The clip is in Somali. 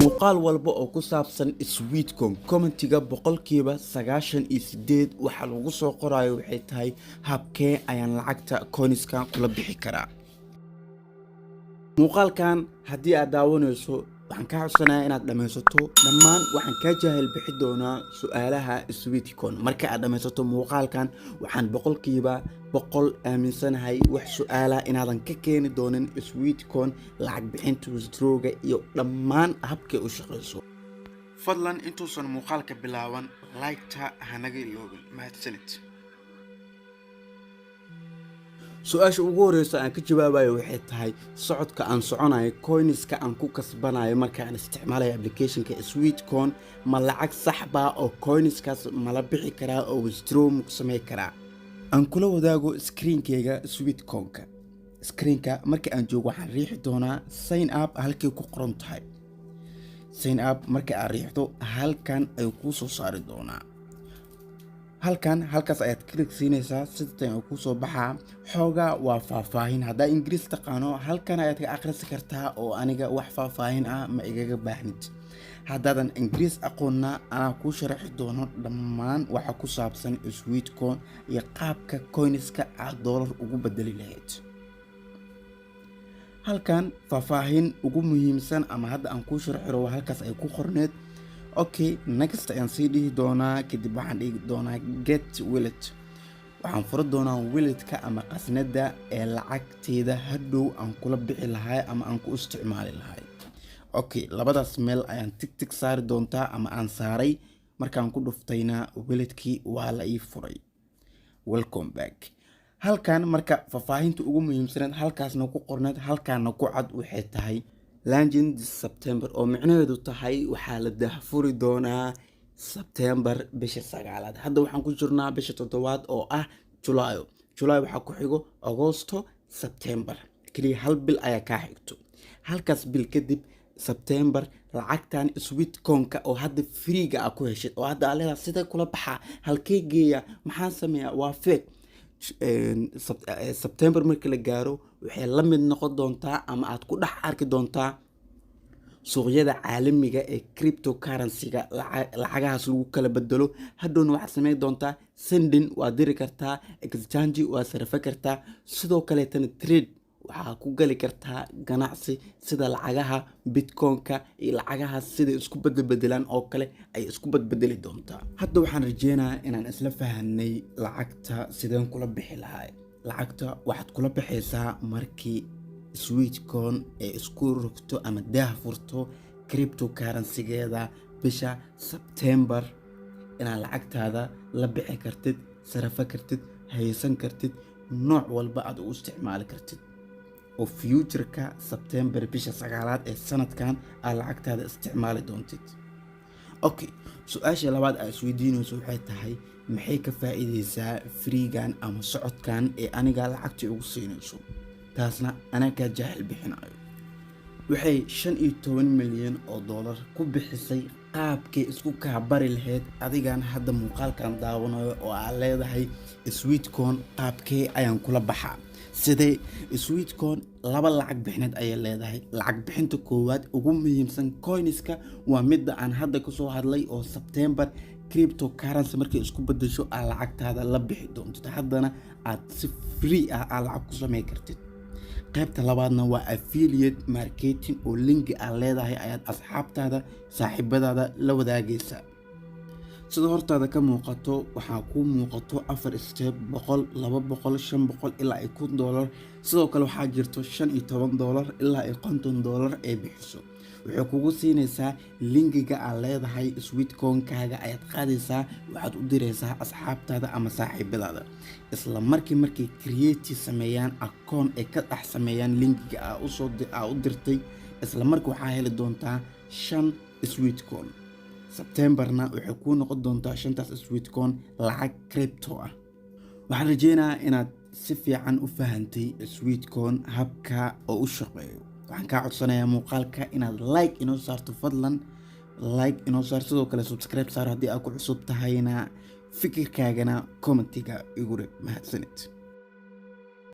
muuqaal walba oo ku saabsan Sweetcom commentiga boqolkiiba 98 waxa lagu soo qorayo waxay tahay habkee ayaan lacagta coinska kula bixi karaa. muuqaalkan haddii aad daawanayso waxaan ka codsanayaa inaad dhammaysato dhammaan. waxaan ka jahil bixi doonaa su'aalaha Sweetcom marka aad dhammaysato muuqaalkan. waxaan boqolkiiba boqol aaminsanahay wax su'aala inaadan ka keeni doonin Sweetcom, lacag bixinta withdrawga iyo dhammaan habkay u shaqeyso. fadlan intuusan muuqaalka bilaaban like-ta hanaga iloobin. mahadsanid. su-aasha ugu horeysa aan ka jawaabayo waxay tahay socodka aan soconayo coinska aan ku kasbanayo marka aan isticmaalayo applicationka Sweetcom ma lacag sax baa oo coinskaas mala bixi karaa oo withdraw ma ku samey karaa. aan kula wadaago screenkayga Sweetcomka. screenka marka aan joogo waxaan riixi doonaa sign up halkay ku qoran tahay. sign up marka aan riixdo halkan ayuu kuu soo saari doonaa. halkaas ayaad click siinaysaa sidatan oo ku soo baxaa xoogaa waa faahfaahin. haddaa ingiriis taqaano halkan ayaad ka akhrisan kartaa oo aniga wax faahfaahin ah ma igaga baahnid. haddaadan ingiriis aqoonna anaa kuu sharaxi doono dhammaan waxa ku saabsan Sweetcom iyo qaabka coinska aad dollar ugu bedeli lahayd. halkan faahfaahin ugu muhiimsan ama hadda aan kuu sharaxi rabo halkaas ay ku qorneed. okay, next ayaan sii dhihi doonaa. kadib waxaan dhihi doonaa get wallet. waxaan furi doonaa walletka ama qasnada ee lacagteeda hadhow aan kula bixi lahay ama aan ku isticmaali lahay. okay, labadaas meel ayaan tig saari doontaa ama aan saaray. markaan ku dhuftayna walletkii waa la ii furay. welcome back. halkan marka faahfaahinta ugu muhiimsaneed halkaasna ku qorneed halkaana ku cad waxay tahay launching this September oo micnaheedu tahay waxaa la daahfuri doonaa September bisha 9aad. hadda waxaan ku jirnaa bisha 7aad oo ah July. waxaa ku xigo Agosto, September. kaliya hal bil ayaa ka xigto. halkaas bil kadib September lacagtan Sweetcomka oo hadda freega ah ku heshay oo hadda aleeda sida kula baxa halkee geeya maxaan sameeyaa waa fake. September marka la gaaro waxay la mid noqon doontaa ama aad ku dhex arki doontaa suuqyada caalamiga ee cryptocurrency-ga lacagahaas lagu kala bedelo. hadhowna waxaad sameyn doontaa sending, waa diri kartaa, exchange waa sarfa kartaa, sidoo kaleetana trade waxaa ku gali kartaa ganacsi sida lacagaha bitcoinka iyo lacagahaas sida isku bedbedelaan oo kale ay isku bedbedeli doontaa. hadda waxaan rajeynayaa inaan isla fahanay lacagta sideen kula bixi lahay. lacagta waxaad kula bixaysaa markii Sweetcom ee isku rogto ama daah furto cryptocurrency-geeda bisha September inaad lacagtaada la bixi kartid, sarfa kartid, haysan kartid, nooc walba aad u isticmaali kartid. oo future-ka September bisha 9aad ee sanadkan aad lacagtaada isticmaali doontid. okay, su-aasha labaad aad isweydiinayso waxay tahay maxay ka faa'iideysaa freegan ama socodkan ee aniga lacagta ugu siinayso. taasna anaa ka jahil bixinayo. waxay 15 milyan oo dollar ku bixisay qaabkay isku kaa bari lahayd adigan hadda muuqaalkan daawanayo oo aad leedahay Sweetcom qaabkee ayaan kula baxaa. sidee Sweetcom laba lacag bixineed ayay leedahay. lacag bixinta koowaad ugu muhiimsan coinska waa midda aan hadda ka soo hadlay oo September cryptocurrency markay isku bedesho aad lacagtaada la bixi doonto haddana aad si free ah aad lacag ku samey kartid. qaybta labaadna waa affiliate marketing oo linki aad leedahay ayaad asxaabtaada saaxiibadaada la wadaagaysaa. sida hortaada ka muuqato waxaa kuu muuqato 4 step 100, 200, 500 ilaa $1,000. sidoo kale waxaa jirto $15 ilaa $50 ee bixiso. waxay kugu siinaysaa linkiga aad leedahay Sweetcomkaaga ayaad qaadaysaa, waxaad u diraysaa asxaabtaada ama saaxiibadaada. isla markay create sameeyaan account ay ka dhex sameeyaan linkiga aad u dirtay, isla markii waxaa heli doontaa 5 Sweetcom. Septemberna waxay kuu noqon doontaa 5taas Sweetcom lacag crypto ah. waxaan rajeynayaa inaad si fiican u fahantay Sweetcom habka oo u shaqeeyo. waxaan kaa codsanayaa muuqaalka inaad like inoo saarto, fadlan like inoo saar, sidoo kale subscribe saar haddii aad ku cusub tahayna fikirkaagana commentiga igu reeb. mahadsanid.